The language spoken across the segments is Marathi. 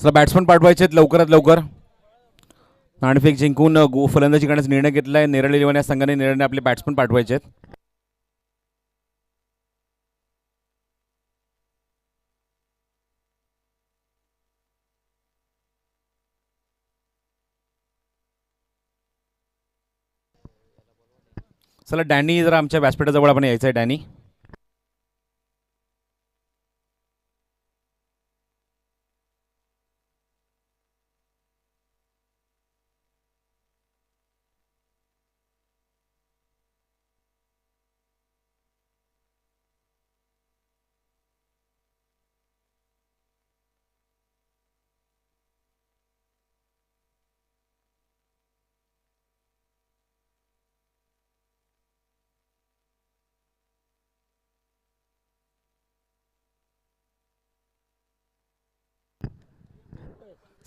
चला बॅट्समन पाठवायचे आहेत लवकरात लवकर. नाणेफेक जिंकून फलंदाजी करण्याचा निर्णय घेतला आहे नेरळ इलेव्हन या संघाने. नेरळने आपले बॅट्समन पाठवायचे आहेत. चला डॅनी जरा आमच्या व्यासपीठाजवळ आपण यायचं आहे. डॅनी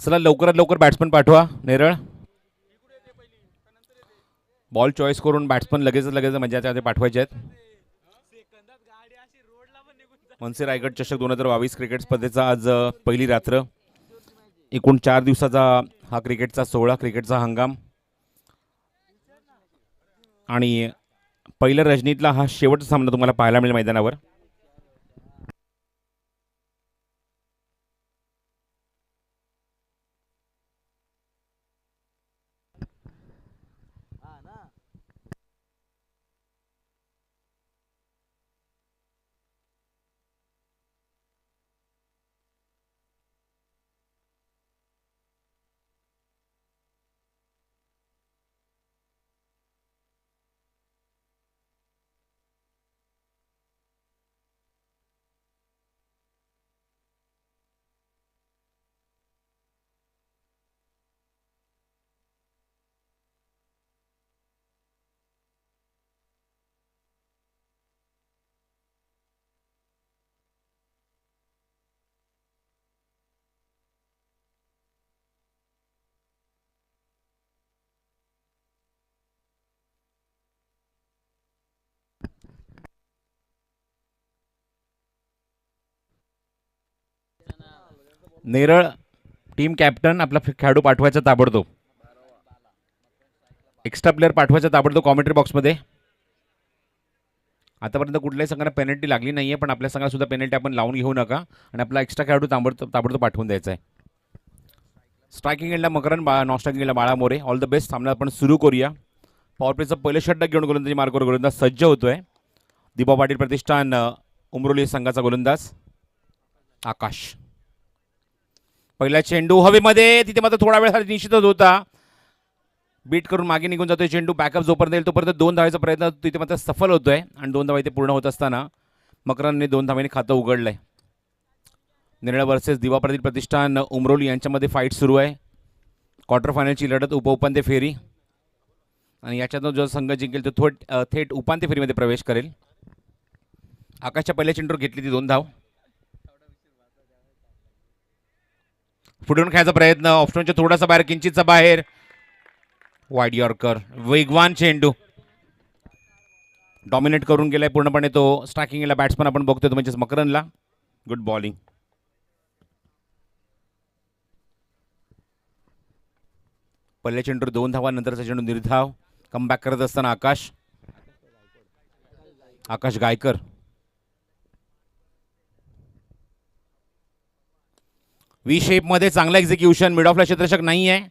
चला लवकरात लवकर बॅट्समन पाठवा नेरळ. बॉल चॉईस करून बॅट्समन लगेच म्हणजे त्यामध्ये पाठवायचे आहेत. मनसे रायगड चषक 2022 क्रिकेट स्पर्धेचा आज पहिली रात्र. एकूण 4 दिवसाचा हा क्रिकेटचा सोहळा, क्रिकेटचा हंगाम. आणि पहिल्या रजनीतला हा शेवटचा सामना तुम्हाला पाहायला मिळेल मैदानावर. नेरळ टीम कॅप्टन आपला खेळाडू पाठवायचा ताबडतोब. एक्स्ट्रा प्लेअर पाठवायचा ताबडतोब कॉमेंट्री बॉक्समध्ये. आतापर्यंत कुठल्याही संघाला पेनल्टी लागली नाही आहे, पण आपल्या संघाला सुद्धा पेनल्टी आपण लावून घेऊ नका आणि आपला एक्स्ट्रा खेळाडू ताबडतोब पाठवून द्यायचा आहे. स्ट्रायकिंग एंडला मकरन, नॉन स्ट्रायकिंग एंडला बाळा मोरे. All the best. सामना आपण सुरू करूया. पॉवर प्लेचं पहिलं षटक घेऊन गोलंदाजी मार्गावर गोलंदाज सज्ज होतोय. दिबा पाटील प्रतिष्ठान उमरोली संघाचा गोलंदाज आकाश. पहिला चेंडू हवेमध्ये, तिथे मात्र थोडा वेळ निश्चितच होता. बीट करून मागे निघून जातोय चेंडू. बॅकअप जोपर्यंत येईल तोपर्यंत 2 धावायचा प्रयत्न तिथे मात्र सफल होतोय आणि 2 धावा इथे पूर्ण होत असताना मकरांनी 2 धावांनी खातं उघडलंय. नेरळ वर्सेस दिवा पाटील प्रतिष्ठान उमरोली यांच्यामध्ये फाईट सुरू आहे. क्वार्टर फायनलची लढत, उपउपांत्य फेरी. आणि याच्यातून जो संघ जिंकेल तो थेट उपांत्य फेरीमध्ये प्रवेश करेल. आकाशच्या पहिल्या चेंडूवर घेतली ती 2 धाव. फुटून खेळायचा प्रयत्न, ऑप्शनच्या थोडासा बाहेर, किंचितचा बाहेर. वाईड यॉर्कर, वेगवान चेंडू. डॉमिनेट करून गेलाय पूर्णपणे तो स्ट्रायकिंगला बॅट्समन आपण बघतोय तो म्हणजेच मकरनला. Good bowling. पहिल्या चेंडूवर 2 धावा, नंतरचा चेंडू निर्धाव. कमबॅक करत असताना आकाश गायकर. व्ही शेप मध्ये चांगला एक्झिक्युशन. मिड ऑफला क्षेत्ररक्षक नाही आहे.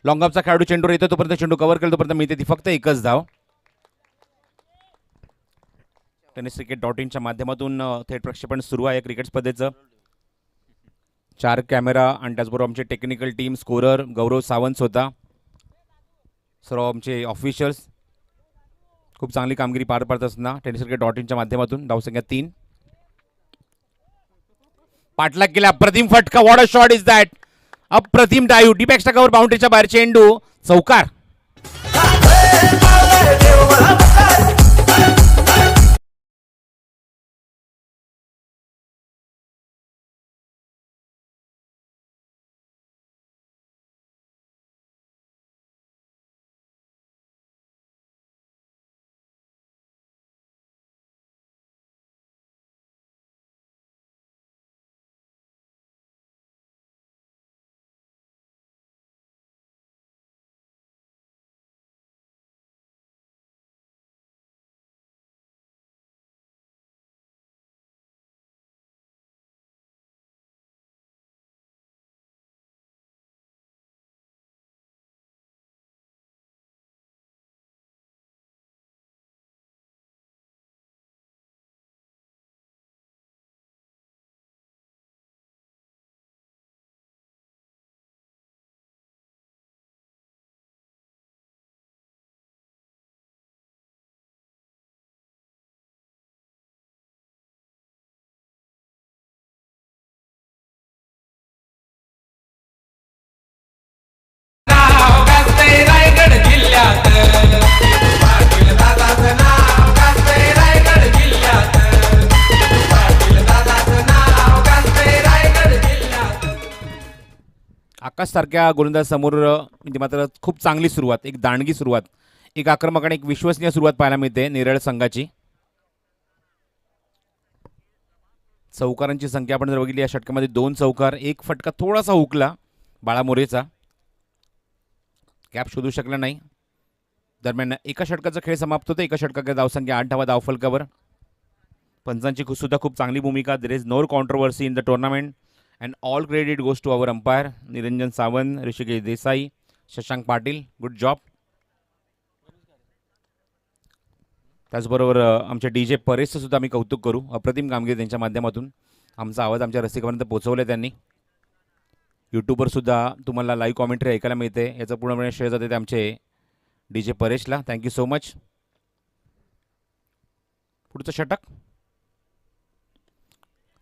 लॉंग ऑफचा खेळाडू चेंडूवर येतो तोपर्यंत चेंडू कव्हर केला तोपर्यंत मिळते ती फक्त एकच धाव. टेनिस क्रिकेट .in माध्यमातून थेट प्रक्षेपण सुरू आहे क्रिकेट स्पर्धेचं. 4 कॅमेरा आणि त्याचबरोबर आमचे टेक्निकल टीम, स्कोरर गौरव सावंत होता, सर्व आमचे ऑफिशियल्स खूप चांगली कामगिरी पार पाडत असताना टेनिस क्रिकेट .in माध्यमातून. धावसंख्या 3. पाठलाग केला, अप्रतिम फटका. What a shot is that. अप्रतिम डायव्ह, डीप एक्स्ट्रा कव्हर, बाउंड्रीच्या बाहेर चेंडू, चौकार. प्रकाश सारख्या गोलंदाज समोर म्हणजे मात्र खूप चांगली सुरुवात, एक दांडगी सुरुवात, एक आक्रमक आणि एक विश्वसनीय सुरुवात पाहायला मिळते नेरळ संघाची. चौकारांची संख्या आपण जर बघितली या षटकामध्ये 2 चौकार, एक फटका थोडासा हुकला बाळा मोरेचा, गॅप शोधू शकला नाही. दरम्यान एका षटकाचा खेळ समाप्त होतो. एका षटकाच्या धावसंख्या 8 धावा धावफलकावर. पंचांची सुद्धा खूप चांगली भूमिका. There is no controversy in the tournament and all credit goes to our umpire Niranjan Sawant, Hrishikesh Desai, Shashank Patil. Good job. त्याचबरोबर आमच्या DJ परेशचं सुद्धा आम्ही कौतुक करू. अप्रतिम कामगिरी त्यांच्या माध्यमातून आमचा आवाज आमच्या रसिकांपर्यंत पोहोचवला त्यांनी. यूट्यूबवर सुद्धा तुम्हाला लाईव्ह कॉमेंट्री ऐकायला मिळते. याचं पूर्णपणे श्रेय जाते ते आमचे DJ परेशला. Thank you so much. पुढचं षटक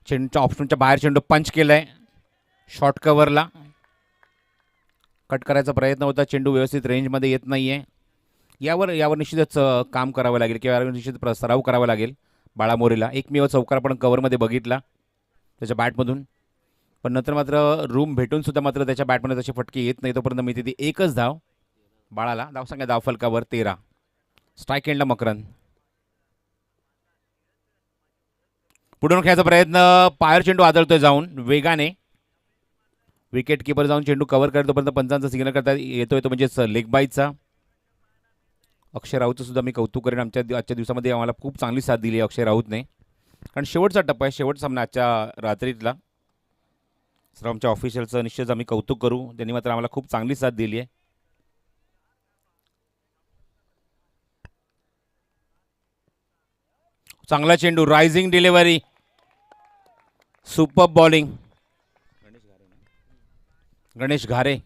चेंडूच्या ऑप्शनच्या बाहेर चेंडू पंच केलाय. शॉर्ट कव्हरला कट करायचा प्रयत्न होता. चेंडू व्यवस्थित रेंजमध्ये येत नाहीये. यावर निश्चितच काम करावं लागेल किंवा यावर निश्चित सराव करावा लागेल बाळा मोरेला. एकमेव चौकार आपण कव्हरमध्ये बघितला त्याच्या बॅटमधून, पण नंतर मात्र रूम भेटून सुद्धा मात्र त्याच्या बॅटमध्ये तसे फटके येत नाही. तोपर्यंत मिळते ती एकच धाव बाळाला. धावसंख्या धावफलकावर 13. स्ट्राईक एंडला मकरंद. पुढून खेळायचा प्रयत्न, पायर चेंडू आदळतोय जाऊन वेगाने. विकेट किपर जाऊन चेंडू कव्हर करतो तोपर्यंत पंचांचा सिग्नल करता येतोय तो म्हणजेच लेग बाईचा. अक्षय राऊतचं सुद्धा मी कौतुक करेन. आजच्या दिवसामध्ये आम्हाला खूप चांगली साथ दिली आहे अक्षय राऊतने, कारण शेवटचा टप्पा आहे, शेवटचा सामना आजच्या रात्रीतला. सर्व आमच्या ऑफिशियलचं निश्चित आम्ही कौतुक करू. त्यांनी मात्र आम्हाला खूप चांगली साथ दिली आहे. चांगला चेंडू, rising delivery, super bowling. Ganesh Ghare.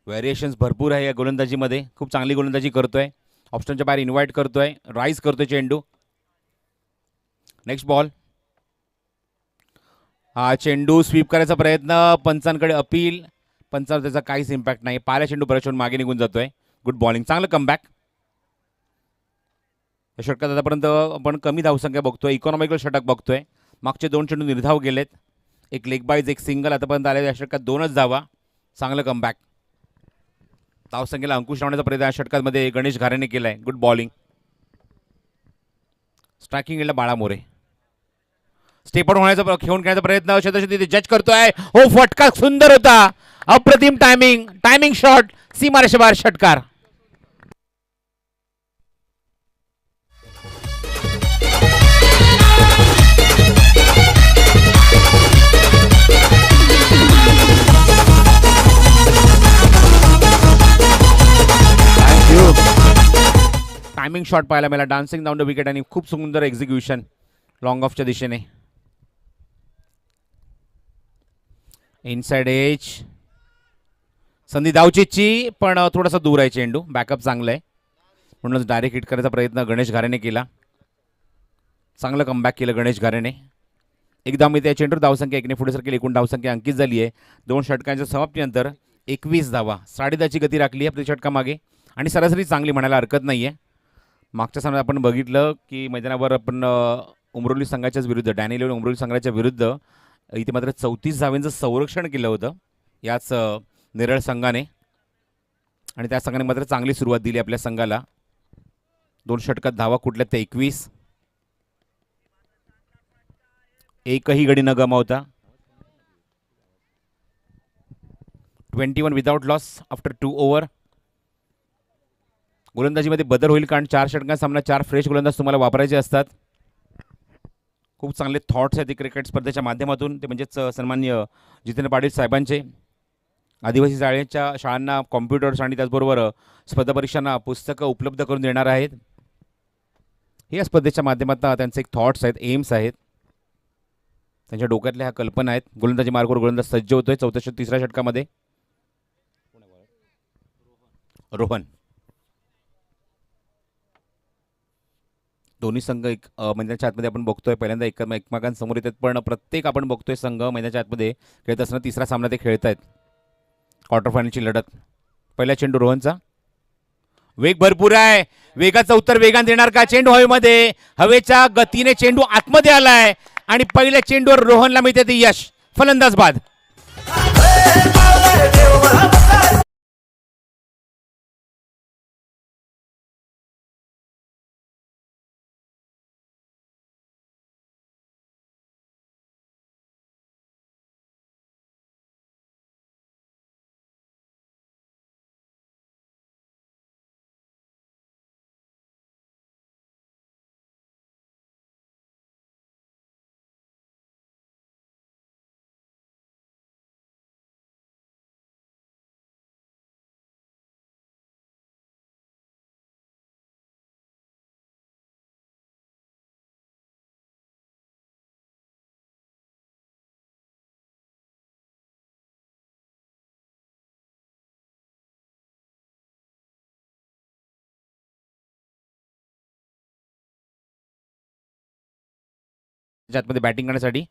Variations भरपूर आहे या गोलंदाजीमध्ये. खूप चांगली गोलंदाजी करतोय. ऑप्शनच्या बाहेर इन्व्हाइट करतोय, राईज करतोय चेंडू. Next ball. हा चेंडू स्वीप करायचा प्रयत्न, पंचांकडे अपील. पंचांवर त्याचा काहीच इम्पॅक्ट नाही. पाहिला चेंडू बऱ्याच मागे निघून जातोय. गुड बॉलिंग, चांगलं कमबॅक. या षटकात आतापर्यंत आपण कमी धावसंख्या बघतोय, इकॉनॉमिकल षटक बघतोय. मागचे 2 चेंडू निर्धाव गेलेत, एक लेग बाईज एक सिंगल आतापर्यंत आले. या षटकात 2च धावा. चांगलं कमबॅक. धावसंख्येला अंकुश लावण्याचा प्रयत्न या षटकामध्ये गणेश घारेने केलाय. Good bowling. स्ट्रायकिंग एंडला बाळा मोरे. स्टेप आउट होण्याचा खेळून खेळण्याचा प्रयत्न शतशती जज करतोय. हो फटका सुंदर होता. अप्रतिम टायमिंग शॉट. सीमारेषे बाहेर षटकार. टायमिंग शॉट पाहायला मिळाला. डान्सिंग डाऊन द विकेट आणि खूप सुंदर एक्झिक्युशन लॉंग ऑफच्या दिशेने. इनसाइड एज संधी धावचीची, पण थोडासा दूर आहे चेंडू. बॅकअप चांगलं आहे म्हणूनच डायरेक्ट हिट करायचा प्रयत्न गणेश घारेने केला. चांगलं कमबॅक केलं गणेश घारेने. एकदा मी त्या चेंडूर धावसंख्या 1ने पुढे सरकेल. एकूण धावसंख्या अंकित झाली आहे. 2 षटकांच्या समाप्तीनंतर 21 धावा. 10.5ची गती राखली आहे प्रति षटकामागे आणि सरासरी चांगली म्हणायला हरकत नाही आहे. मागच्या सामन्यात आपण बघितलं की मैदानावर आपण उमरोली संघाच्याच विरुद्ध, डॅनियल उमरोली संघाच्या विरुद्ध इथे मात्र 34 धावांचं संरक्षण केलं होतं याच नेरळ संघाने, आणि त्या संघाने मात्र चांगली सुरुवात दिली आपल्या संघाला. 2 षटकात धावा कुठल्या त्या 21. एकही गडी न गमावता 21 विदाउट लॉस आफ्टर 2 ओव्हर. गोलंदाजीमध्ये बदल होईल कारण 4 षटकांचा सामना 4 फ्रेश गोलंदाज तुम्हाला वापरायचे असतात. खूप चांगले थॉट्स आहेत क्रिकेट स्पर्धेच्या माध्यमातून, ते म्हणजेच सन्माननीय जितेंद्र पाटील साहेबांचे. आदिवासी शाळांना कॉम्प्युटर्स आणि त्याचबरोबर स्पर्धा परीक्षांना पुस्तकं उपलब्ध करून देणार आहेत. हे या स्पर्धेच्या माध्यमातून त्यांचे एक थॉट्स आहेत, एम्स आहेत, त्यांच्या डोक्यातल्या ह्या कल्पना आहेत. गोलंदाजी मार्गावर गोलंदाज सज्ज होतोय 3ऱ्या षटकामध्ये. रोहन. दोन्ही संघ मैदानाच्या आतमध्ये आपण बघतोय पहिल्यांदा एकमेकांसमोर येतात, पण प्रत्येक आपण बघतोय संघ मैदानाच्या आतमध्ये खेळत असताना 3रा सामना ते खेळत आहेत. क्वार्टर फायनलची लढत. पहिला चेंडू रोहनचा. वेग भरपूर आहे. वेगाचं उत्तर वेगाने देणार का? चेंडू हवेमध्ये, हवेच्या गतीने चेंडू आतमध्ये आलाय आणि पहिल्या चेंडूवर रोहनला मिळते ते यश. फलंदाज बाद. ज्यामध्ये बॅटिंग करण्यासाठी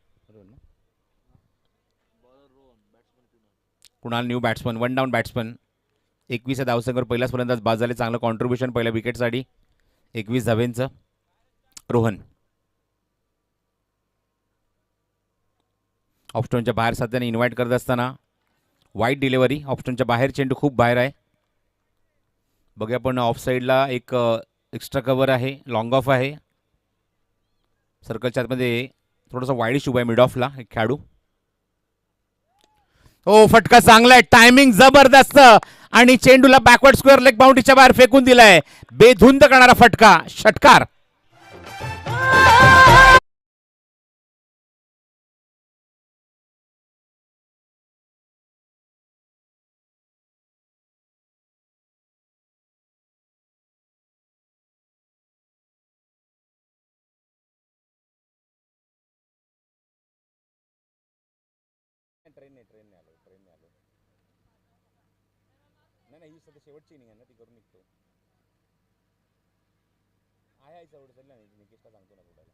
Kunal new batsman, one down batsman. 21 धावसंख्येवर पहिलाच फलंदाज बाद झाले. चांगलं कॉन्ट्रीब्युशन पहिल्या विकेटसाठी 21 धावेंचं. रोहन ऑफस्टोनच्या बाहेर सध्याने इन्व्हाइट करत असताना वाईट डिलिव्हरी. ऑफस्टोनच्या बाहेर चेंडू खूप बाहेर आहे. बघूया पण ऑफ साईडला एक एक्स्ट्रा कव्हर आहे, लॉंग ऑफ आहे. सर्कलच्या आतमध्ये थोडासा वाईडिश उभा आहे मिड ऑफला एक खेळाडू. हो, फटका चांगला आहे, टायमिंग जबरदस्त आणि चेंडूला बॅकवर्ड स्क्वेअर लेग बाउंड्रीच्या बाहेर फेकून दिलाय. बेधुंद करणारा फटका, षटकार. नाही ही सध्या शेवटची इनिंग आहे ना, ती करून निघतो. आहे निकेशला सांगतो ना बोलायला.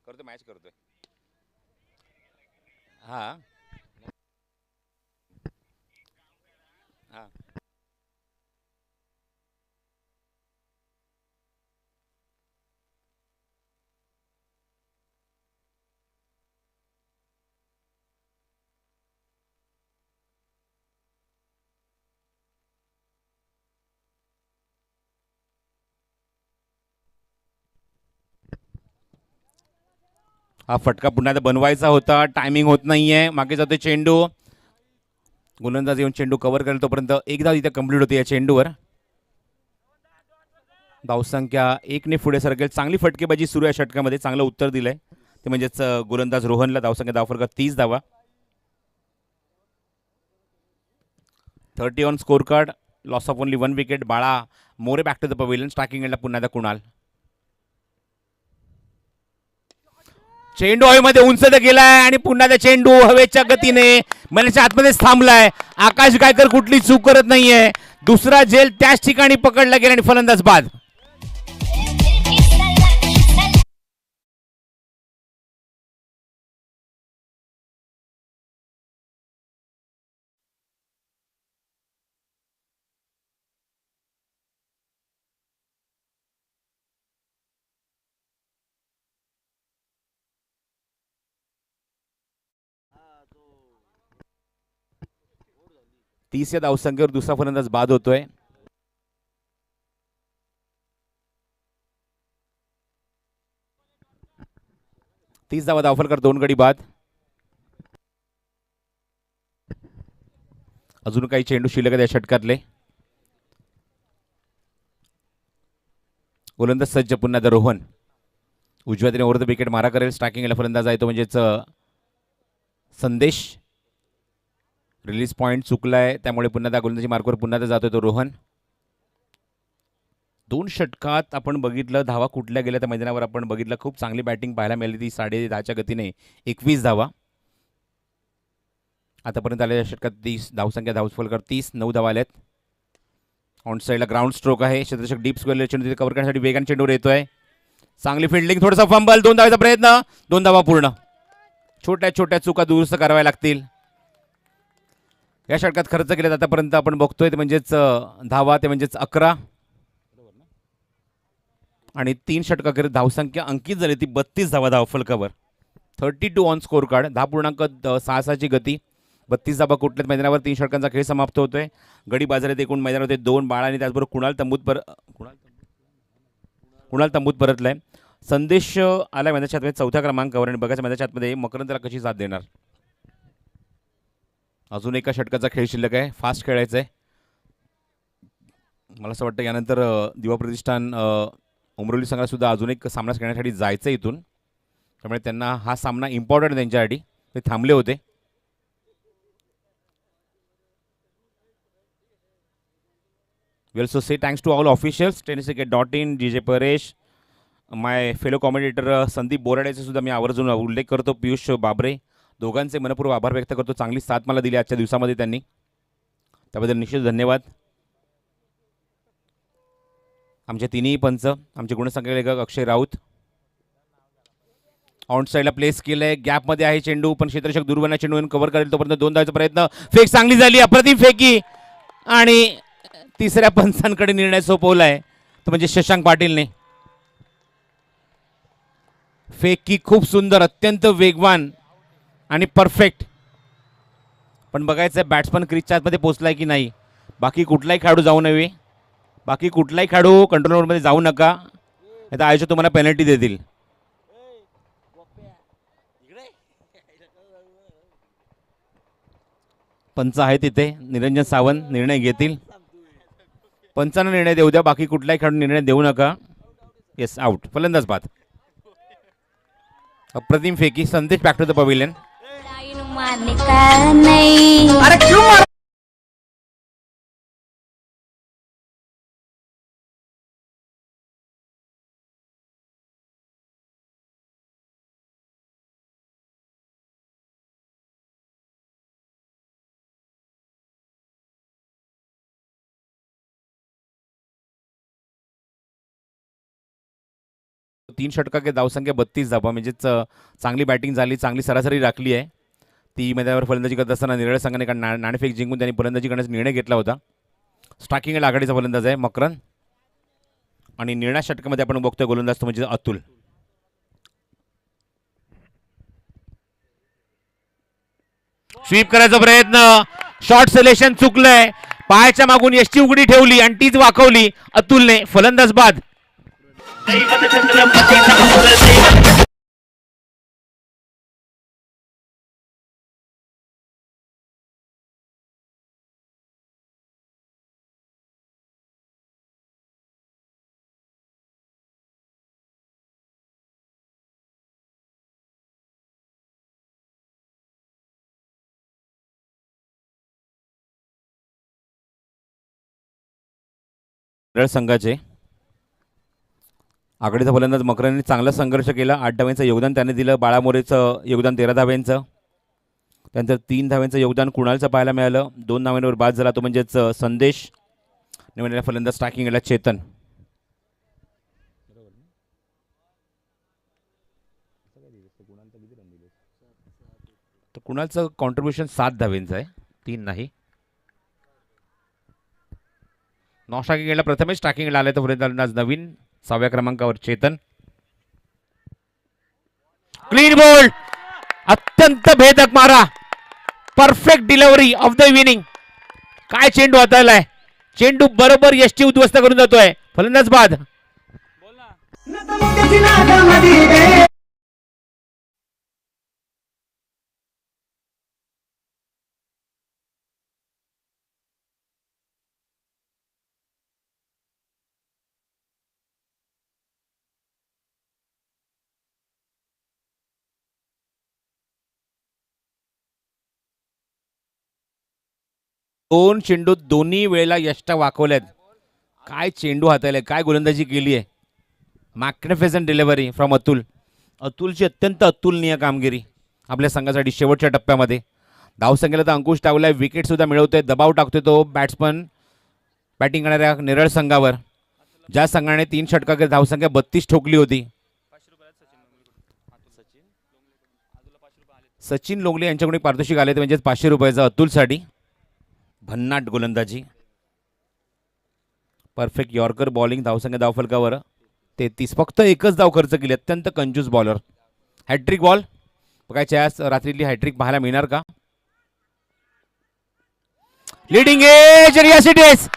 करतो मॅच करतोय. हा हा हा फटका पुन्हा बनवायचा होता. टायमिंग होत नाहीये. मागे जातोय चेंडू. गोलंदाज येऊन चेंडू कव्हर करेल तोपर्यंत एकदा इथे कंप्लीट होते या चेंडूवर. धावसंख्या 1ने पुढे सरकेल. चांगली फटकेबाजी सुरू आहे षटकामध्ये. चांगलं उत्तर दिलंय ते म्हणजेच गोलंदाज रोहनला. धावसंख्या धावफलक 30 धावा. 30 on score card. Loss of only 1 wicket. Bala More back to the pavilion. Striking एंडला पुन्हा एकदा कुणाल. चेंडू हवेमध्ये उंच गेलाय आणि पुन्हा त्या चेंडू हवेच्या गतीने मनाच्या आतमध्येच थांबलाय. आकाश गायकर कुठली चूक करत नाहीये. दुसरा झेल त्याच ठिकाणी पकडला गेला आणि फलंदाज बाद. तीस धावसंख्येवर दुसरा फलंदाज बाद होतोय. तीस धावा धावफलकर 2 गडी बाद. अजून काही चेंडू शिल्लक आहेत या षटकातले. गोलंदाज सज्ज पुन्हा द रोहन. उजव्या दिने ओव्हर द विकेट मारा करेल. स्ट्रायकिंगला फलंदाज आहे तो म्हणजेच संदेश. रिलीज पॉईंट चुकलाय त्यामुळे पुन्हा त्या गोलंदाजी मार्कवर पुन्हा जातोय तो रोहन. 2 षटकात आपण बघितलं धावा कुठल्या गेल्या त्या मैदानावर आपण बघितलं. खूप चांगली बॅटिंग पाहायला मिळाली ती. 10.5च्या गतीने 21 धावा. आतापर्यंत आलेल्या षटकात 30 धावसंख्या. धावफलकर 30. 9 धावा आल्यात. ऑन साईडला ग्राउंड स्ट्रोक आहे. क्षेत्ररक्षक डीप स्क्वेअर चेंडू कव्हर करण्यासाठी वेगाने चेंडूवर येतोय. चांगली फिल्डिंग. थोडासा फंबल. 2 धावाचा प्रयत्न. 2 धावा पूर्ण. छोट्या छोट्या चुका दुरुस्त कराव्या लागतील. या षटकात खर्च केले आतापर्यंत आपण बघतोय ते म्हणजेच धावा ते म्हणजेच 11 आणि 3 षटकाखेर धावसंख्या अंकित झाली ती 32 धावा धावफलकावर. 32 ऑन स्कोर कार्ड, 10.66ची गती, 32 धाबा कुठल्याच मैदानावर. 3 षटकांचा खेळ समाप्त होतोय. गडी बाजारात एकूण मैदानावर 2 बाळा आणि त्याचबरोबर कुणाल तंबूत परतलाय. संदेश आलाय मैदानाच्या आतमध्ये 4थ्या क्रमांकावर आणि बघायच्या मैदानाच्या आतमध्ये मकरंद त्याला कशी साथ देणार. अजून एका षटकाचा खेळ शिल्लक आहे, फास्ट खेळायचा आहे. मला असं वाटतं यानंतर दिवा प्रतिष्ठान उमरोली संघाला सुद्धा अजून एक सामना खेळण्यासाठी जायचं इथून, त्यामुळे त्यांना हा सामना इम्पॉर्टंट त्यांच्यासाठी. ते थांबले होते. We'll also say thanks to all officials, tenniscricket.in, DJ परेश, माय फेलो कॉमेंटेटर संदीप बोराडेचा सुद्धा मी आवर्जून उल्लेख करतो. पियुष बाबरे, दोघांचे मनपूर्वक आभार व्यक्त करतो. चांगली साथ मला दिली आजच्या दिवसामध्ये त्यांनी, त्याबद्दल निश्चित धन्यवाद. आमचे तिन्ही पंच, आमचे गुणसंख्यक अक्षय राऊत ऑन साईडला प्लेस केलंय. गॅपमध्ये आहे चेंडू, पण क्षेत्ररक्षक दूरवरनं चेंडू कव्हर करेल तोपर्यंत 2 धावांचा प्रयत्न. फेक चांगली झाली, अप्रतिम फेकी, आणि तिसऱ्या पंचांकडे निर्णय सोपवलाय तो म्हणजे शशांक पाटीलने. फेकी खूप सुंदर, अत्यंत वेगवान आणि परफेक्ट. पण बघायचं बॅट्समन क्रीजच्या आतमध्ये पोहोचलाय की नाही. बाकी कुठलाही खेळाडू जाऊ नये, बाकी कुठलाही खेळाडू कंट्रोल रूममध्ये जाऊ नका, नाही तर आयोजक तुम्हाला पेनल्टी देतील. पंच आहे तिथे, निरंजन सावंत निर्णय घेतील. पंचांना निर्णय देऊ द्या, बाकी कुठलाही खेळाडू निर्णय देऊ नका. येस, आउट, फलंदाज बाद. अप्रतिम फेकी. संदेश बॅक टू द पवेलियन. तीन षटका के धावसंख्या 32 धावा, म्हणजेच चांगली बॅटिंग झाली, चांगली सरासरी राखली आहे. ती मैदानावर फलंदाजी करत असताना निरळ संघाने नाणेफेक जिंकून त्यांनी फलंदाजी करण्याचा निर्णय घेतला होता. स्ट्रायकिंग आघाडीचा फलंदाज आहे मकरन, आणि निर्णय षटकामध्ये आपण बघतोय गोलंदाज तो म्हणजे अतुल. स्वीप करायचा प्रयत्न, शॉर्ट सिलेक्शन चुकलंय, पायाच्या मागून यष्टी उघडी ठेवली आणि तीच वाकवली अतुलने. फलंदाज बाद. संघाचे आघाडीचा फलंदाज मकरांनी चांगला संघर्ष केला. 8 धाव्यांचं योगदान त्याने दिलं. बाळा मोरेचं योगदान 13 धाव्यांचं. त्यानंतर 3 धाव्यांचं योगदान कुणालचं पाहायला मिळालं. 2 धाव्यांवर बाद झाला तो म्हणजेच संदेश. निवडलेला फलंदाज स्ट्रायकिंग केला चेतन. तर कुणालचं कॉन्ट्रीब्युशन 7 धाव्यांचं आहे, 3 नाही. नॉन स्ट्रायकिंग केला प्रथमेश. स्ट्रायकिंगला आलाय तर फलंदाज नवीन 6व्या क्रमांकावर चेतन. क्लीन बॉल, अत्यंत भेदक मारा, perfect delivery of the evening. काय चेंडू हाताळलाय, चेंडू बरोबर यष्टी उद्ध्वस्त करून जातोय. फलंदाज बाद. दोन चेंडू दोन्ही वेळेला यष्टा वाकवल्यात. काय चेंडू हाताळलाय, काय गोलंदाजी केली आहे. Magnificent delivery from Atul. अतुलची अत्यंत अतुलनीय कामगिरी आपल्या संघासाठी शेवटच्या टप्प्यामध्ये. धावसंख्येला तर अंकुश टावलाय, विकेट सुद्धा मिळवतोय, दबाव टाकतोय तो बॅट्समन बॅटिंग करणाऱ्या निरळ संघावर. ज्या संघाने 3 षटकांमध्ये धावसंख्या 32 ठोकली होती. सचिन लोंगले यांच्याकडून पारितोषिक आले ते म्हणजे 500 रुपयाचं अतुलसाठी. भन्नाट गोलंदाजी, परफेक्ट यॉर्कर बॉलिंग. धावसंख्या धावफलकावर 33, फक्त एकच धाव खर्च केली. अत्यंत कंजूस बॉलर. Hat trick ball. बघायची आज रात्रीतली हॅट्रिक पाहायला मिळणार का? Leading edge, yes it is,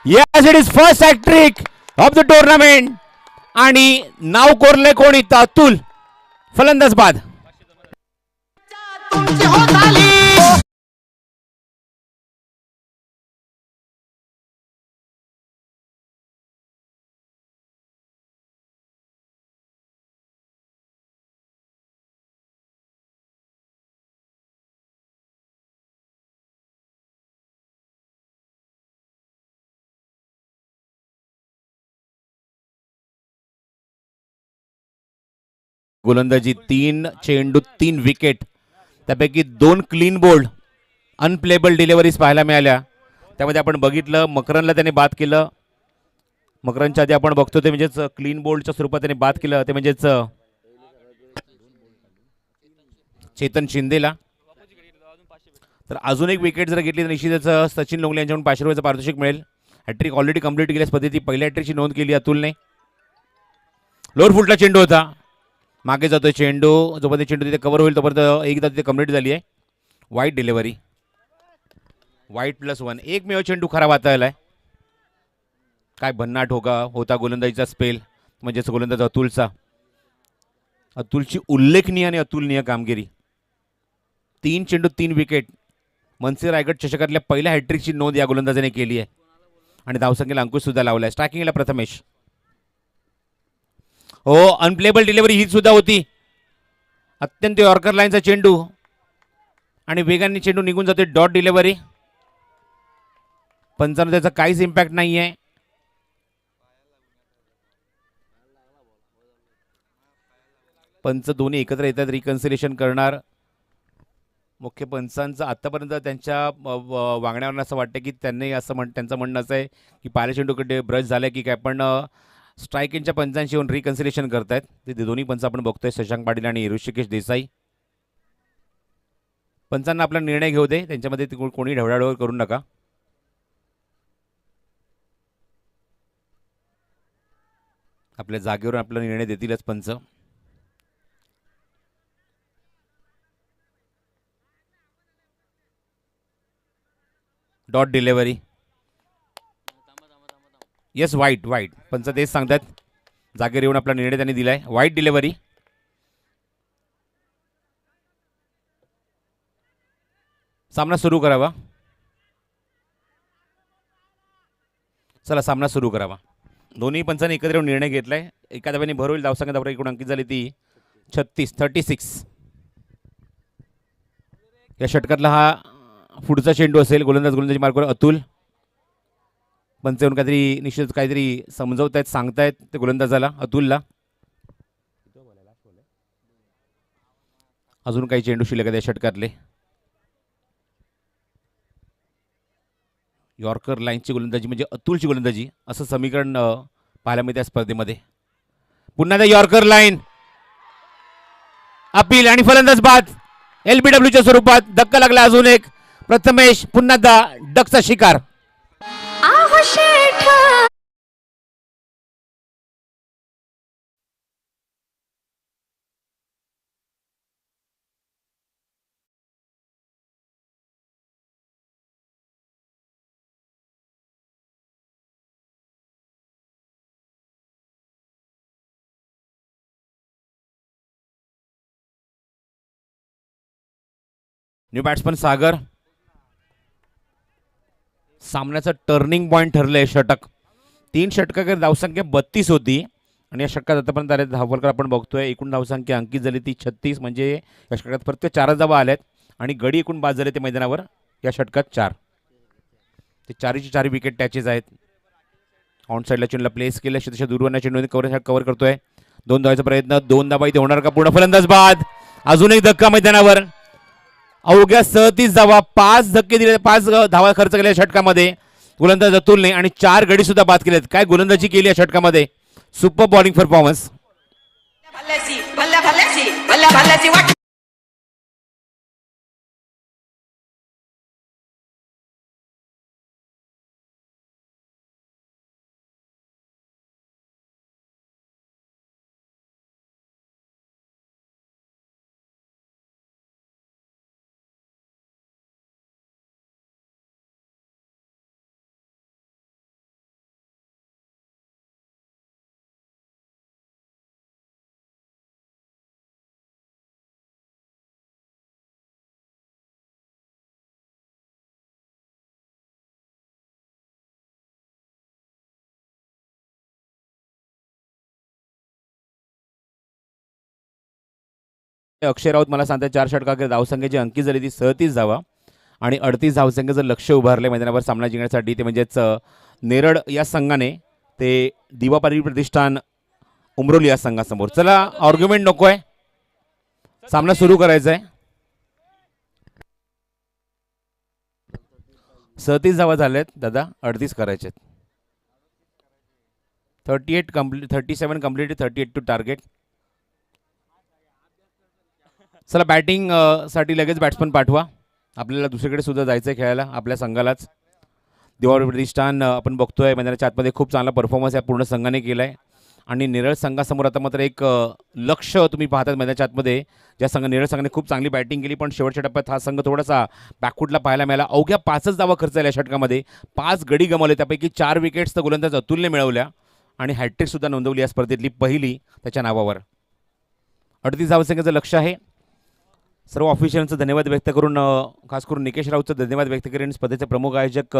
yes it is first hat trick of the tournament. आणि नाव कोरले कोणी? अतुल, फलंदाज बाद. गोलंदाजी 3 चेंडू 3 विकेट, त्यापैकी 2 क्लीन बोल्ड, अनप्लेबल डिलिव्हरीज पाहायला मिळाल्या. त्यामध्ये आपण बघितलं मकरनला त्याने बाद केलं. मकरनच्या आधी आपण बघतो ते म्हणजेच क्लीन बोल्डच्या स्वरूपात त्याने बाद केलं ते म्हणजेच चेतन शिंदेला. तर अजून एक विकेट जर घेतली तर निश्चितच सचिन लोंगले यांच्याकडून 500 रुपयाचं पारितोषिक मिळेल. हॅट्रिक ऑलरेडी कंप्लीट केल्यास पद्धती पहिल्या हॅट्रिकची नोंद केली अतुलने. लोअर फुटला चेंडू होता, मागे जातोय चेंडू, जोपर्यंत चेंडू तिथे कव्हर होईल तोपर्यंत एकदा तिथे कंप्लीट झाली आहे. वाईट डिलिव्हरी, वाईट +1. एकमेव चेंडू खराब हाताळलाय. काय भन्नाट होता गोलंदाजीचा स्पेल म्हणजेच गोलंदाज अतुलचा. अतुलची उल्लेखनीय आणि अतुलनीय कामगिरी. 3 चेंडू 3 विकेट. मनसे रायगड चषकातल्या पहिल्या हॅट्रिकची नोंद या गोलंदाजाने केली आहे आणि धावसंख्येला अंकुश सुद्धा लावलाय. स्ट्रायकिंगला प्रथमेश. हो, अनप्लेबल डिलिव्हरी ही सुद्धा होती. अत्यंत यॉर्कर लाईनचा चेंडू आणि वेगाने चेंडू निघून जाते. Dot delivery. पंचांना त्याचा काहीच इम्पॅक्ट नाही आहे. पंच दोन्ही एकत्र येतात, रिकन्सिलेशन करणार. मुख्य पंचांचं आतापर्यंत त्यांच्या वागण्यावर असं वाटतं की त्यांनी त्यांचं म्हणणं असं आहे की पहिल्या चेंडूकडे ब्रश झालं की काय, पण स्ट्रायकिंगच्या पंचांशी येऊन रिकन्सिलेशन करतायत. ते दोन्ही पंच आपण बघतोय, शशांक पाटील आणि ऋषिकेश देसाई. पंचांना आपला निर्णय घेऊ दे, त्यांच्यामध्ये कोणी ढवळाढवळ करू नका. आपल्या जागेवर आपला निर्णय देतीलच पंच. डॉट डिलिव्हरी, येस, वाईट. पंच तेच सांगतात, जागेवर येऊन आपला निर्णय त्यांनी दिलाय. वाईट डिलिव्हरी. सामना सुरू करावा. चला सामना सुरू करावा. दोन्ही पंचांनी एकत्र येऊन निर्णय घेतलाय. एका धाब्याने भर होईल. धावसंख्या एकूण अंकित झाली ती 36. या षटकातला हा पुढचा चेंडू असेल. गोलंदाजी मार्कवर अतुल. पंच येऊन काहीतरी निश्चित काहीतरी समजवतायत, सांगतायत ते गोलंदाजाला, अतुलला. अजून काही चेंडू शिल्लक आहेत या षटकातले. यॉर्कर लाईनची गोलंदाजी म्हणजे अतुलची गोलंदाजी असं समीकरण पाहायला मिळते या स्पर्धेमध्ये. पुन्हा त्या यॉर्कर लाईन, अपील आणि फलंदाज बाद. LBWच्या स्वरूपात धक्का लागला. अजून एक. प्रथमेश पुन्हा डकचा शिकार. न्यू बॅट्समन सागर. सामन्याचं टर्निंग पॉईंट ठरलंय षटक. 3 षटकाकडे धावसंख्या 32 होती आणि या षटकात आतापर्यंत आले धावफलक आपण बघतोय. एकूण धावसंख्या अंकित झाली ती 36. म्हणजे या षटकात फक्त 4 धावा आल्यात आणि गडी एकूण बाद झाले ते मैदानावर या षटकात 4. ते 4 विकेट टॅचेस आहेत. ऑन साईडला चेंडूला प्लेस केलं, शतशः दूरवरच्या चेंडूने कव्हर करतोय. 2 धावाचा प्रयत्न, 2 धावा इथे होणार का? पूर्ण फलंदाज बाद. अजून एक धक्का मैदानावर. अवघ्या 37 धावा, 5 धक्के दिले, 5 धावा खर्च केल्या षटकामध्ये गोलंदाज अतुलने आणि 4 गडी सुद्धा बाद केलेत. काय गोलंदाजी केली या षटकामध्ये. Super bowling performance. Akshay Raut मला सांगतात 4 षटकांकडे धावसंख्येची अंकित झाली ती 37 धावा आणि 38 धावसंख्येचं लक्ष उभारले मैदानावर सामना जिंकण्यासाठी. ते म्हणजेच नेरळ या संघाने ते दिवा पाटील प्रतिष्ठान उमरोली या संघासमोर. चला आर्ग्युमेंट नकोय, सामना सुरू करायचा आहे. 37 धावा झाल्यात दादा, 38 करायचे. 37 कंप्लीट, 38 टू टार्गेट. चला बॅटिंग साठी लगेच बॅट्समन पाठवा, आपल्याला दुसरीकडे सुद्धा जायचं आहे खेळायला आपल्या संघालाच. दिवा प्रतिष्ठान आपण बघतोय मैदानाच्या आतमध्ये खूप चांगला परफॉर्मन्स या पूर्ण संघाने केला आहे. आणि नेरळ संघासमोर आता मात्र एक लक्ष तुम्ही पाहतात मैदानाच्या आतमध्ये. ज्या नेरळ संघाने खूप चांगली बॅटिंग केली पण शेवटच्या टप्प्यात हा संघ थोडासा बॅकफुटला पाहायला मिळाला. अवघ्या 5च धावा खर्च झाल्या षटकामध्ये, 5 गडी गमावले, त्यापैकी 4 विकेट्स तर गोलंदाज अतुलने मिळवल्या आणि हॅट्रिक सुद्धा नोंदवली या स्पर्धेतली पहिली त्याच्या नावावर. 38 धावसंख्येचं लक्ष आहे. सर्व ऑफिशियलचं धन्यवाद व्यक्त करून, खास करून निकेश राऊतचं धन्यवाद व्यक्त करेन. स्पर्धेचे प्रमुख आयोजक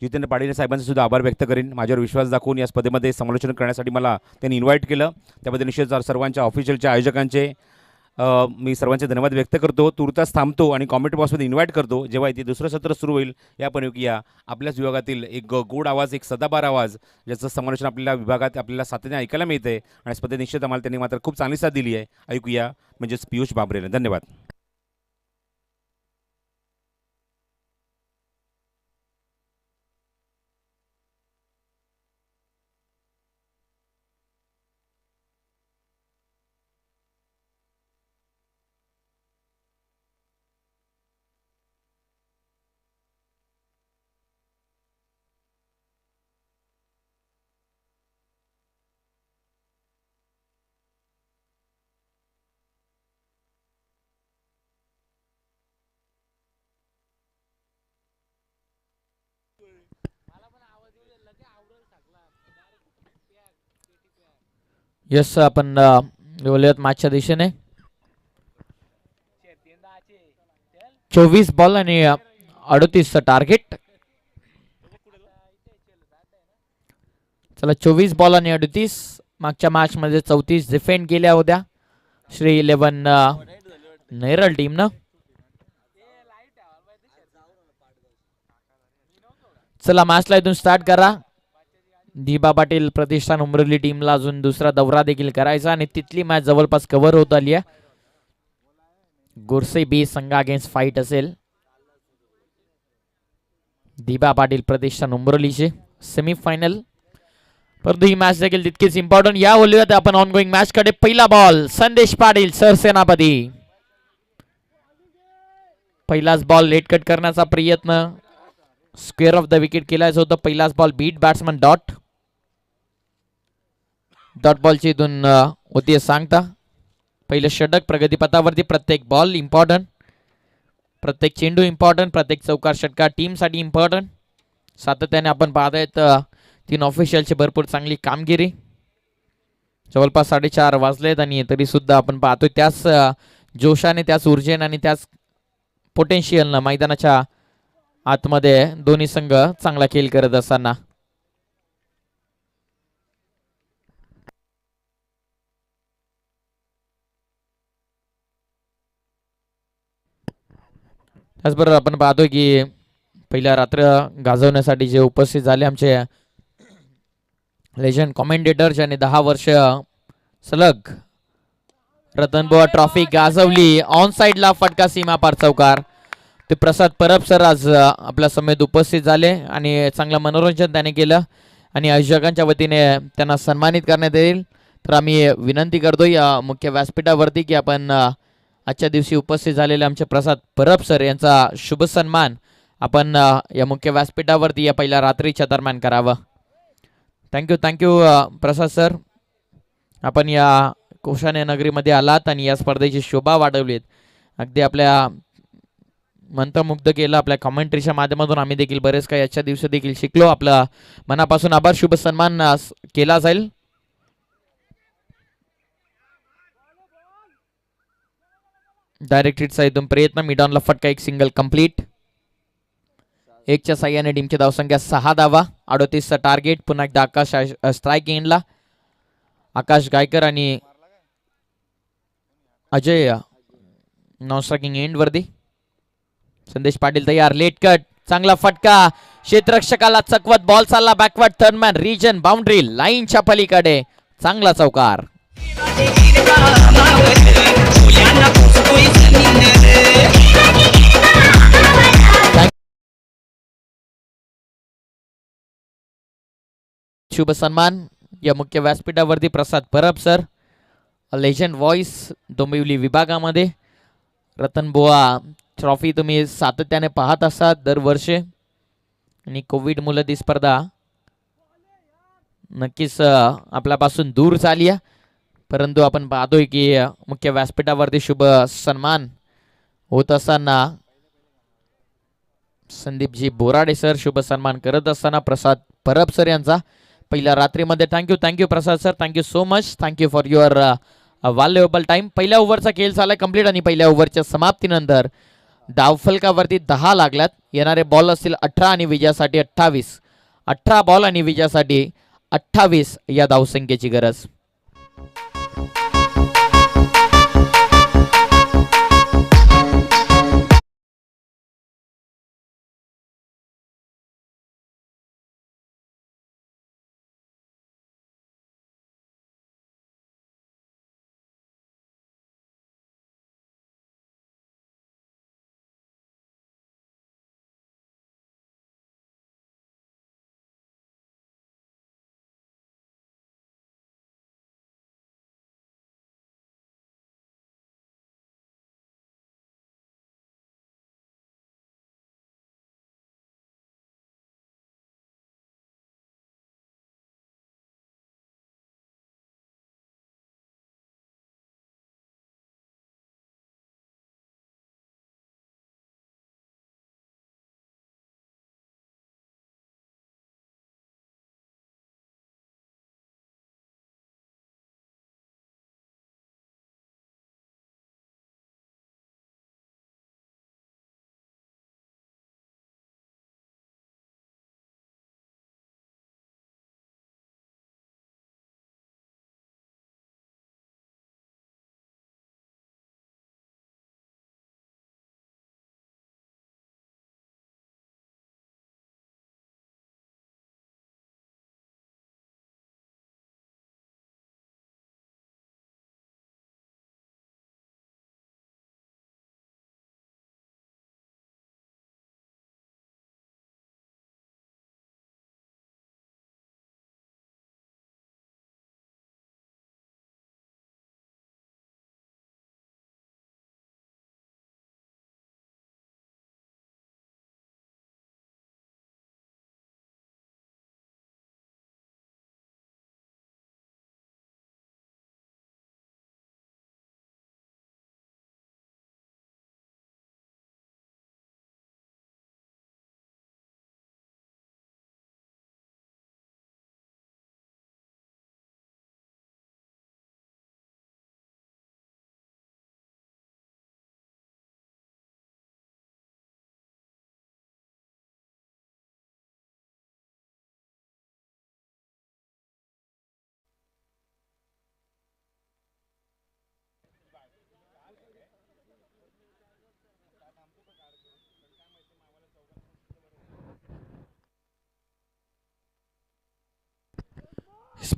जितेंद्र पाटील साहेबांचा सुद्धा आभार व्यक्त करेन. माझ्यावर विश्वास दाखवून या स्पर्धेमध्ये समालोचन करण्यासाठी मला त्यांनी इन्व्हाइट केलं, त्याबद्दल निश्चित सर्वांच्या ऑफिशियलच्या आयोजकांचे मी सर्वांचे धन्यवाद व्यक्त करतो. तुर्तास थांबतो आणि कॉमेंट बॉक्समध्ये इन्व्हाइट करतो. जेव्हा इथे दुसरं सत्र सुरू होईल या पण या आपल्याच विभागातील एक गोड आवाज, एक सदाबार आवाज, ज्याचं समालोचन आपल्याला विभागात आपल्याला सातत्याने ऐकायला मिळते आणि स्पर्धेत निश्चित आम्हाला त्यांनी मात्र खूप चांगली साथ दिली आहे. ऐकूया म्हणजेच पियुष बाबरेने. धन्यवाद. यस, आपण बोलूयात मॅचच्या दिशेने. 24 बॉल आणि 38 टार्गेट. चला 24 बॉल आणि 38. मागच्या मॅच मध्ये 34 डिफेंड केल्या होत्या श्री 11 नेरळ टीमनं. चला मॅचला इथून स्टार्ट करा. दिबा पाटील प्रतिष्ठान उमरोली टीमला अजून दुसरा दौरा देखील करायचा आणि तिथली मॅच जवळपास कव्हर होत आली आहे. गोरसे बी संघ अगेन्स्ट फाईट असेल. दिबा पाटील प्रतिष्ठान उमरोलीचे सेमीफायनल. परंतु ही मॅच देखील तितकीच इम्पॉर्टंट. या बोलूयात आपण ऑन गोईंग मॅच कडे. पहिला बॉल संदेश पाटील सरसेनापती. पहिलाच बॉल लेट कट करण्याचा प्रयत्न, स्क्वेअर ऑफ द विकेट केलाच होतं. पहिलाच बॉल बीट बॅट्समन डॉट बॉलची इथून होती सांगता. पहिलं षटक प्रगतीपथावरती. प्रत्येक बॉल इम्पॉर्टंट, प्रत्येक चेंडू इम्पॉर्टंट, प्रत्येक चौकार षटकार टीमसाठी इम्पॉर्टंट. सातत्याने आपण पाहतायत 3 ऑफिशियलची भरपूर चांगली कामगिरी. जवळपास 4:30 वाजलेत आणि तरी सुद्धा आपण पाहतोय त्याच जोशाने, त्याच ऊर्जेने आणि त्याच पोटेन्शियलनं मैदानाच्या आतमध्ये दोन्ही संघ चांगला खेळ करत असताना. त्याचबरोबर आपण पाहतोय की पहिल्या रात्र गाजवण्यासाठी जे उपस्थित झाले आमचे लेजंड कॉमेंटेटर, ज्याने 10 वर्ष सलग रतनबुवा ट्रॉफी गाजवली. ऑन साइडला फटका, सीमा पार चौकार. ते प्रसाद परब सर आज आपल्या समेत उपस्थित झाले आणि चांगलं मनोरंजन त्याने केलं आणि आयोजकांच्या वतीने त्यांना सन्मानित करण्यात येईल. तर आम्ही विनंती करतो या मुख्य व्यासपीठावरती की आपण आजच्या दिवशी उपस्थित झालेले आमचे प्रसाद परब सर यांचा शुभ सन्मान आपण या मुख्य व्यासपीठावरती या पहिल्या रात्रीच्या दरम्यान करावं. Thank you Prasad sir. आपण या कोशाने नगरीमध्ये आलात आणि या स्पर्धेची शोभा वाढवलीत. अगदी आपल्या मंत्रमुग्ध केलं. आपल्या कॉमेंट्रीच्या माध्यमातून आम्ही देखील बरेच काही आजच्या दिवशी देखील शिकलो. आपला मनापासून आभार. शुभ सन्मान केला जाईल. डायरेक्ट हिटचा इथून प्रयत्न. मिडॉनला फटका, एक सिंगल कंप्लीट. 1च्या साह्याने टीमची धावसंख्या 6 धावा, 38चा टार्गेट. पुन्हा एकदा आकाश स्ट्राईक एंडला. आकाश गायकर आणि अजय नॉन स्ट्रायकिंग एंड वरती संदेश पाटील तयार. लेट कट, चांगला फटका, क्षेत्ररक्षकाला चकवत बॉल चालला backward. Third man region boundary लाईनच्या पलीकडे, चांगला चौकार. शुभ सन्मान या मुख्य व्यासपीठावरती Prasad Parab sir, legend voice Dombivli विभागामध्ये. रतन बुवा ट्रॉफी तुम्ही सातत्याने पाहत असाल दरवर्षी, आणि कोविड मुलं ती स्पर्धा नक्कीच आपल्यापासून दूर झाली आहे, परंतु आपण पाहतोय की मुख्य व्यासपीठावरती शुभ सन्मान होत असताना संदीपजी बोराडे सर शुभ सन्मान करत असताना प्रसाद परब सर यांचा पहिल्या रात्रीमध्ये. Thank you Prasad sir, thank you so much, thank you for your valuable time. पहिल्या ओव्हरचा खेळ झालाय कंप्लीट आणि पहिल्या ओव्हरच्या समाप्तीनंतर धावफलकावरती 10 लागल्यात. येणारे बॉल असतील 18 आणि विजयासाठी 28. 18 बॉल आणि विजयासाठी 28 या धावसंख्येची गरज.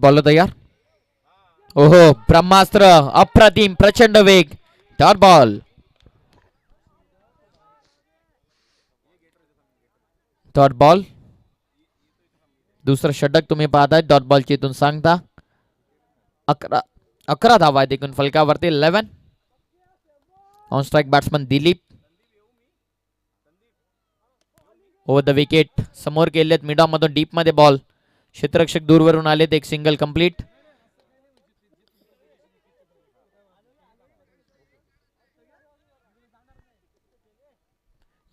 बॉल तयार. ओहो, ब्रह्मास्त्र, अप्रतिम, प्रचंड वेग, डॉट बॉल. डॉट बॉल, दुसरं षटक तुम्ही पाहताय डॉट बॉलची इथून सांगता. 11 धावा आहेत एकूण फलकावरती. 11 on strike batsman Dilip. Over the wicket समोर गेलेत, मिडॉम मधून डीप मध्ये बॉल. क्षेत्ररक्षक दूरवरून आलेत, एक सिंगल कंप्लीट.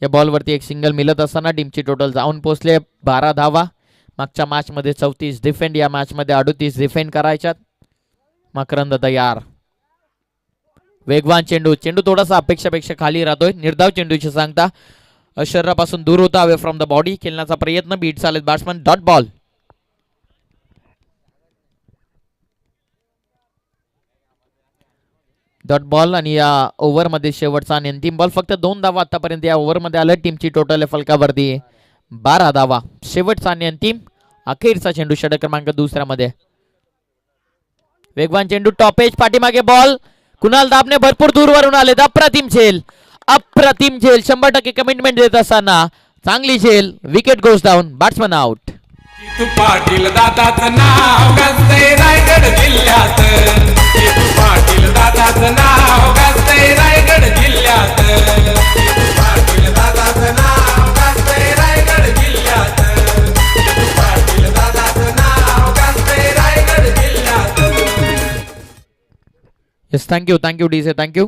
या बॉलवरती एक सिंगल मिळत असताना टीमची टोटल जाऊन पोहोचले 12 धावा. मागच्या मॅच मध्ये 34 डिफेंड, या मॅच मध्ये 38 डिफेंड करायच्यात. मकरंद तयार. वेगवान चेंडू, चेंडू थोडासा अपेक्षापेक्षा खाली राहतोय. निर्धाव चेंडूची सांगता शरीरापासून दूर होता, अवे फ्रॉम द बॉडी. खेळण्याचा प्रयत्न, बीट चालेत batsman. Dot ball. Dot ball आणि या ओव्हरमध्ये शेवटचा आणि अंतिम बॉल. फक्त 2 धावा आतापर्यंत या ओव्हरमध्ये आलं. टीमची टोटल आहे फलकावरती 12 धावा. शेवटचा आणि अंतिम अखेरचा चेंडू षटक क्रमांक दुसऱ्यामध्ये. वेगवान चेंडू टॉपेज पाठीमागे बॉल. कुणाल दाबने भरपूर दूरवरून आले. अप्रतिम झेल, अप्रतिम झेल. 100% कमिटमेंट देत असताना चांगली झेल. Wicket goes down. Batsman out. तू पाटील दादाचं नाव गाजतंय रायगड जिल्ह्यात. तू पाटील दादाचं नाव गाजतंय रायगड जिल्ह्यात. पाटील दादाचं नाव गाजतंय रायगड जिल्ह्यात. पाटील दादाचं नाव गाजतंय रायगड जिल्ह्यात. Yes, thank you DJ, thank you.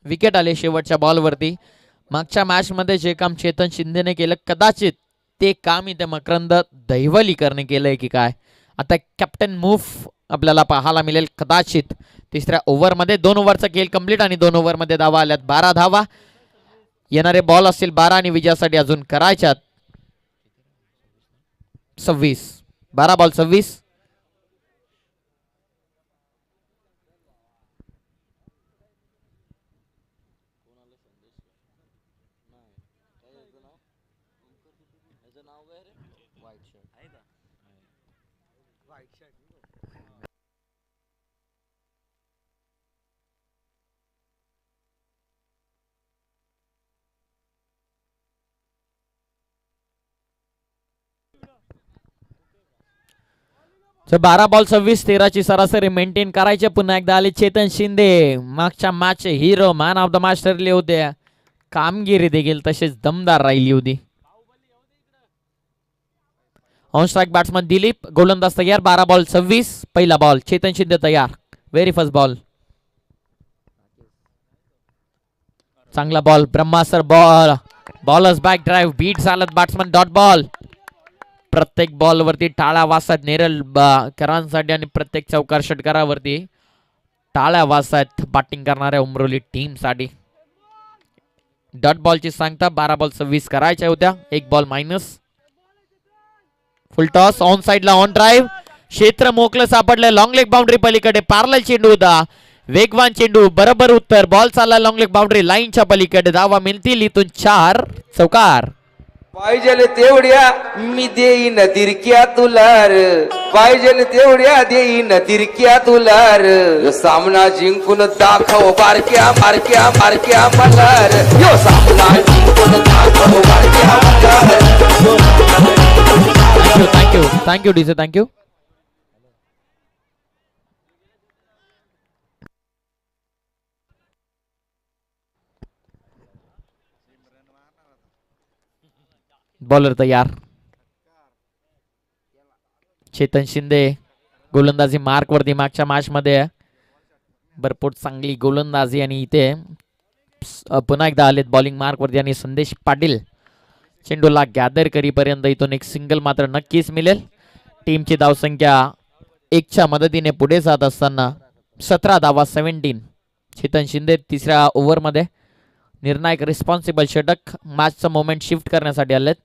Wicket आले शेवटच्या बॉलवरती. मागच्या मॅचमध्ये जे काम चेतन शिंदेने केलं, कदाचित ते काम इथे मकरंद दहिवलीकरने केलंय की काय. आता कॅप्टन मूव्ह आपल्याला पाहायला मिळेल कदाचित तिसऱ्या ओव्हरमध्ये. 2 ओव्हरचा खेळ कंप्लीट आणि 2 ओव्हरमध्ये धावा आल्यात 12 धावा. येणारे बॉल असतील 12 आणि विजयासाठी अजून करायच्यात 26. 12 बॉल 26. तर 12 बॉल 26. 13ची सरासरी मेंटेन करायचे. पुन्हा एकदा आले चेतन शिंदे. मागच्या match hero, man of the match ठरले होते. कामगिरी देखील तशीच दमदार राहिली होती. On strike batsman Dilip. गोलंदाज तयार. 12 बॉल 26. पहिला बॉल. चेतन शिंदे तयार. Very first ball. चांगला बॉल. ब्रह्मास्त्र ball. Bowlers back drive. Beat झालं बॅट्समन. Dot ball. प्रत्येक बॉलवरती टाळ्या वाजतात नेरल करांसाठी आणि प्रत्येक चौकार षटकारावरती टाळ्या वाजतात बॅटिंग करणाऱ्या उमरोली टीम साठी. डॉट बॉलची सांगता 12 बॉल 26 करायच्या होत्या. 1 ball minus. Full toss. On साइडला ऑन ड्राईव्ह. क्षेत्र मोकळं सापडलं. लॉंग लेग बाउंड्री पलीकडे पॅरलल चेंडू होता. वेगवान चेंडू. बरोबर उत्तर. बॉल चालला लॉंग लेग बाउंड्री लाईनच्या पलीकडे. धावा मिळतील इथून 4 चौकार. पाहिजेल तेवढ्या मी देईन तिरक्या तुलार. पाहिजेल तेवढ्या देईन तिरक्या तुलार. यो सामना जिंकून दाखव बारक्या बारक्या बारक्या मल्हार. यो सामना जिंकून दाखव बारक्या Malhar. Thank you DJ, thank you. Bowler तयार. चेतन शिंदे गोलंदाजी मार्क वरती. मागच्या मॅच मध्ये भरपूर चांगली गोलंदाजी आणि इथे पुन्हा एकदा आलेत बॉलिंग मार्क वरती. आणि संदेश पाटील चेंडूला गॅदर करीपर्यंत इथून एक सिंगल मात्र नक्कीच मिळेल. टीमची धावसंख्या 1च्या मदतीने पुढे जात असताना 17 धावा 17. चेतन शिंदे तिसऱ्या ओव्हरमध्ये निर्णायक रिस्पॉन्सिबल षटक. मॅचचं मोमेंट शिफ्ट करण्यासाठी आलेत.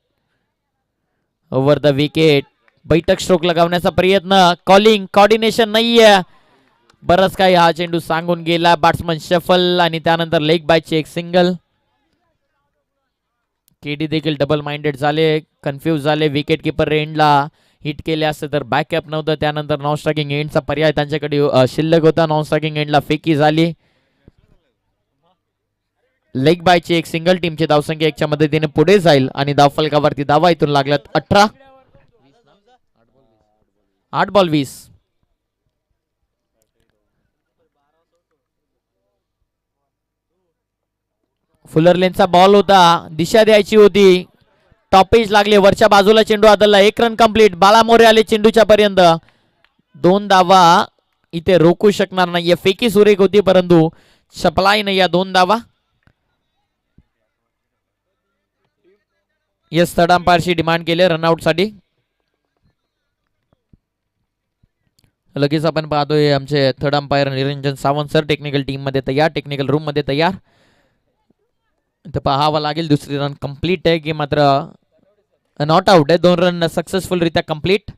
Over the wicket. बैठक स्ट्रोक लगावण्याचा प्रयत्न. कॉलिंग कॉर्डिनेशन नाहीये. बरंच काही हा चेंडू सांगून गेला. बॅट्समन शफल आणि त्यानंतर लेग बायची एक सिंगल. केडी देखील डबल माइंडेड झाले, कन्फ्यूज झाले. विकेट किपर एंडला हिट केले असते तर बॅकअप नव्हतं. त्यानंतर नॉन स्ट्रायकिंग एंडचा पर्याय त्यांच्याकडे शिल्लक होता. नॉन स्ट्रायकिंग एंडला फेकी झाली. लेग बायची एक सिंगल. टीमची धावसंख्या 1च्या मदतीने पुढे जाईल आणि धावफलकावरती धावा इथून लागल्यात 18. 8 बॉल 20. फुलर लेनचा बॉल होता. दिशा द्यायची होती. टॉपेज लागले. वरच्या बाजूला चेंडू आदलला. 1 रन कंप्लीट. बाळा मोरे आले चेंडूच्या पर्यंत. 2 धावा इथे रोखू शकणार नाहीये. फेकी सुरेख होती परंतु सप्लाय नाही या 2 धावा. येस, थर्ड अंपायरची डिमांड केली रनआउट साठी. लगेच आपण पाहतोय आमचे third umpire Niranjan Sawant sir technical team मध्ये तयार. टेक्निकल रूम मध्ये तयार. इथं पाहावं लागेल दुसरी रन कंप्लीट आहे की मात्र नॉट आउट आहे. 2 रन सक्सेसफुल रित्या कंप्लीट.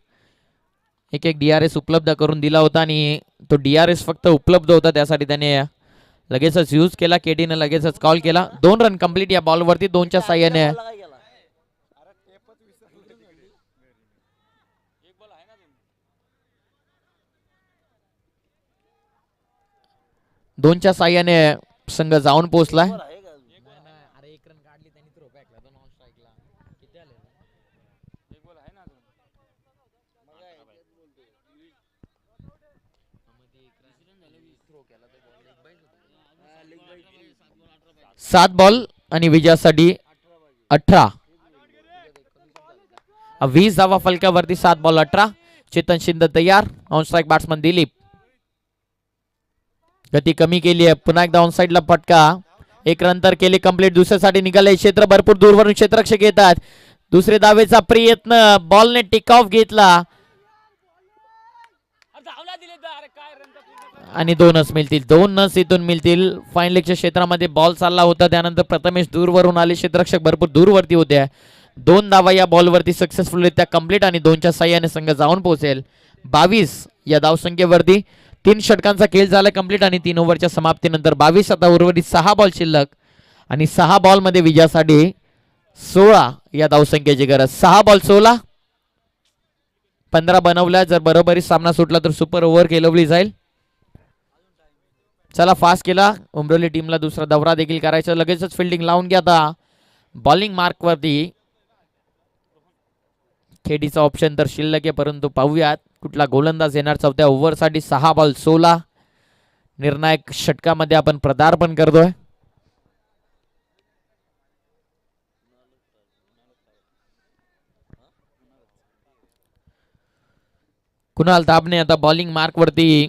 एक DRS उपलब्ध करून दिला होता आणि तो DRS फक्त उपलब्ध होता त्यासाठी त्याने लगेचच यूज केला केडीने, लगेचच कॉल केला. 2 रन कंप्लीट या बॉलवरती 2च्या साह्याने. दोनच्या साह्याने संघ जाऊन पोहोचलाय. सात बॉल आणि विजयासाठी 18. 20 धावा फलकावरती 7 बॉल 18. चेतन शिंदे तयार. On strike batsman Dilip. गती कमी केली आहे. पुन्हा एकदा ऑन साइडला फटका. 1 रन तर केले कंप्लीट. दुसऱ्यासाठी निघाले. क्षेत्र भरपूर दूरवरून क्षेत्ररक्षक येतात. दुसरे दावेचा प्रयत्न. बॉलने टेक ऑफ घेतला आणि 2 मिळतील. 2 इथून मिळतील. फाईन लेगच्या क्षेत्रामध्ये बॉल चालला होता. त्यानंतर प्रथमेश दूरवरून आले. क्षेत्ररक्षक भरपूर दूरवरती होते. 2 धावा या बॉलवरती सक्सेसफुल त्या कंप्लीट आणि 2च्या साह्याने संघ जाऊन पोहोचेल. 22 या धावसंख्येवरती 3 षटकांचा खेळ झाला कंप्लीट आणि 3 ओव्हरच्या समाप्तीनंतर 22. आता उर्वरित 6 बॉल शिल्लक आणि 6 बॉल मध्ये विजयासाठी 16 या धावसंख्येची गरज. 6 बॉल 16. 15 बनवल्या. जर बरोबरी सामना सुटला तर सुपर ओव्हर केलवली जाईल. चला फास्ट केला. उमरोली टीमला दुसरा दौरा देखील करायचा. लगेचच फिल्डिंग लावून घ्या. आता बॉलिंग मार्क वरती खेडीचा ऑप्शन तर शिल्लक आहे, परंतु पाहूयात कुठला गोलंदाज येणार. 4थ्या ओव्हरसाठी 6 बॉल 16. निर्णायक षटकामध्ये आपण पदार्पण करतोय. कुणाल दाबने आता बॉलिंग मार्क वरती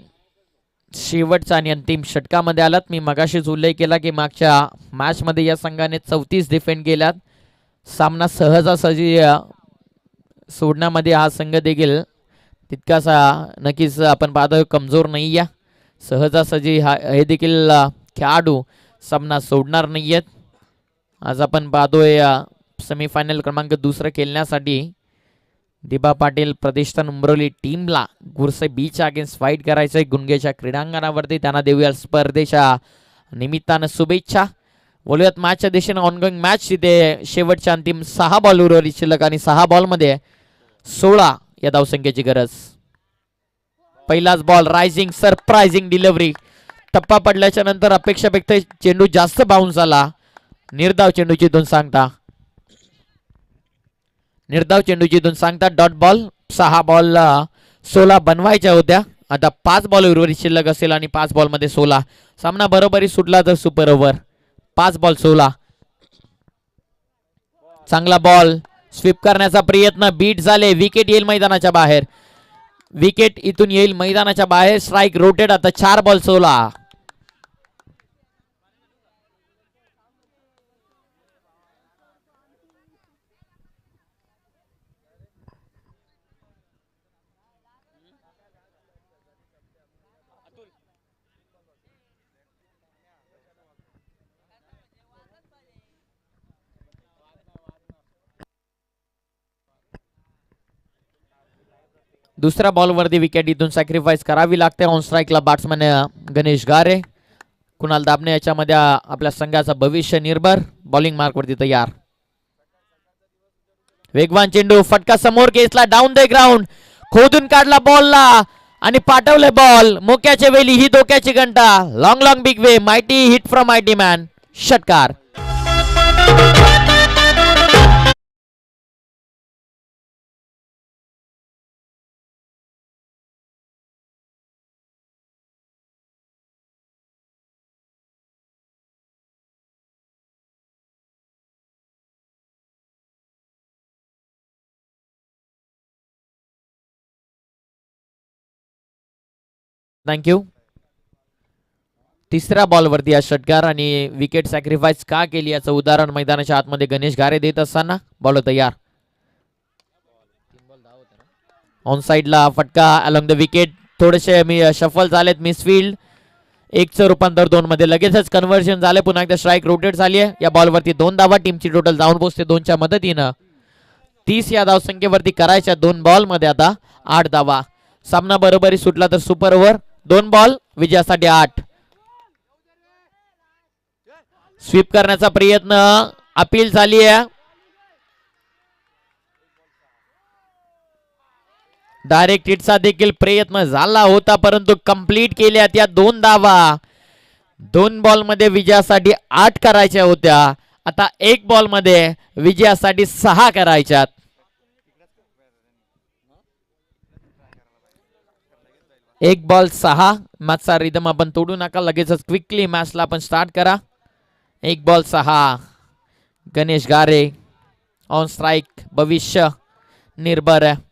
शेवटचा आणि अंतिम षटकामध्ये आलात. मी मगाशीच उल्लेख केला की मागच्या मॅच मध्ये या संघाने 34 डिफेंड केल्यात. सामना सहजासहजी सोडण्यामध्ये हा संघ देखील तितकासा नक्कीच आपण पाहतोय कमजोर नाही आहे. सहजासहजी हे देखील खेळाडू सामना सोडणार नाहीयेत. आज आपण पाहतोय सेमीफायनल क्रमांक 2 खेळण्यासाठी दिबा पाटील प्रतिष्ठान उमरोली टीमला गुरसे बीच अगेन्स्ट फाईट करायचंय गुणगेच्या क्रीडांगणावरती. त्यांना देऊया स्पर्धेच्या निमित्तानं शुभेच्छा. बोलूयात मॅचच्या दिशेने. ऑनगोईंग मॅच तिथे शेवटच्या अंतिम 6 बॉल उर्वरित शिल्लक आणि 6 बॉल मध्ये 16 या धावसंख्येची गरज. पहिलाच बॉल रायझिंग सरप्राइझिंग डिलिव्हरी. टप्पा पडल्याच्या नंतर अपेक्षापेक्षा चेंडू जास्त बाउन्स झाला. निर्धाव चेंडूची दोन सांगता डॉट बॉल. 6 बॉल 16 बनवायच्या होत्या. आता 5 बॉल उर्वरित शिल्लक असेल आणि 5 बॉल मध्ये 16. सामना बरोबरी सुटला तर सुपर ओव्हर. 5 बॉल 16. चांगला बॉल स्वीप करण्याचा प्रयत्न. बीट झाले. विकेट येईल मैदानाच्या बाहेर. विकेट इथून येईल मैदानाच्या बाहेर. Strike rotated. आता 4 बॉल 16. दुसऱ्या बॉलवरती विकेट इथून सॅक्रिफाईस करावी लागते. ऑन स्ट्राईकला बॅट्समन गणेश गारे. कुणाल दाबणे याच्यामध्ये आपल्या संघाचं भविष्य निर्भर. बॉलिंग मार्कवरती तयार. वेगवान चेंडू. फटका समोर खेचला. Down the ground. खोदून काढला बॉलला आणि पाठवले बॉल. मोक्याच्या वेळी ही धोक्याची घंटा. Long big way. Mighty hit from mighty man. षटकार. थँक्यू. तिसऱ्या बॉलवरती हा षटकार आणि विकेट सॅक्रिफाईस का केली याचं उदाहरण मैदानाच्या आतमध्ये गणेश गारे देत असताना. बॉल तयार. ऑन साइडला फटका अलॉंग द विकेट. थोडेसे मी शफल झालेत. मिसफिल्ड. 1चं रूपांतर 2 मध्ये. लगेचच कन्व्हर्जन झाले. पुन्हा एकदा स्ट्राईक रोटेट झाली आहे. या बॉलवरती 2 धावा. टीमची टोटल जाऊन पोहोचते 2च्या मदतीनं. 30 या धावसंख्येवरती करायच्या 2 बॉल मध्ये आता 8 धावा. सामना बरोबरी सुटला तर सुपर ओव्हर. 2 बॉल विजयासाठी 8. स्वीप करण्याचा प्रयत्न अपील झाली आहे. डायरेक्ट हिटचा देखील प्रयत्न झाला होता परंतु कंप्लीट केल्या त्या 2 धावा. 2 बॉल मध्ये विजयासाठी 8 करायच्या होत्या. आता 1 बॉल मध्ये विजयासाठी 6 करायच्यात. एक बॉल 6. मॅचचा रिदम आपण तोडू नका. लगेचच क्विकली मॅचला आपण स्टार्ट करा. 1 बॉल 6. गणेश गारे ऑन स्ट्राइक. भविष्य निर्भर आहे.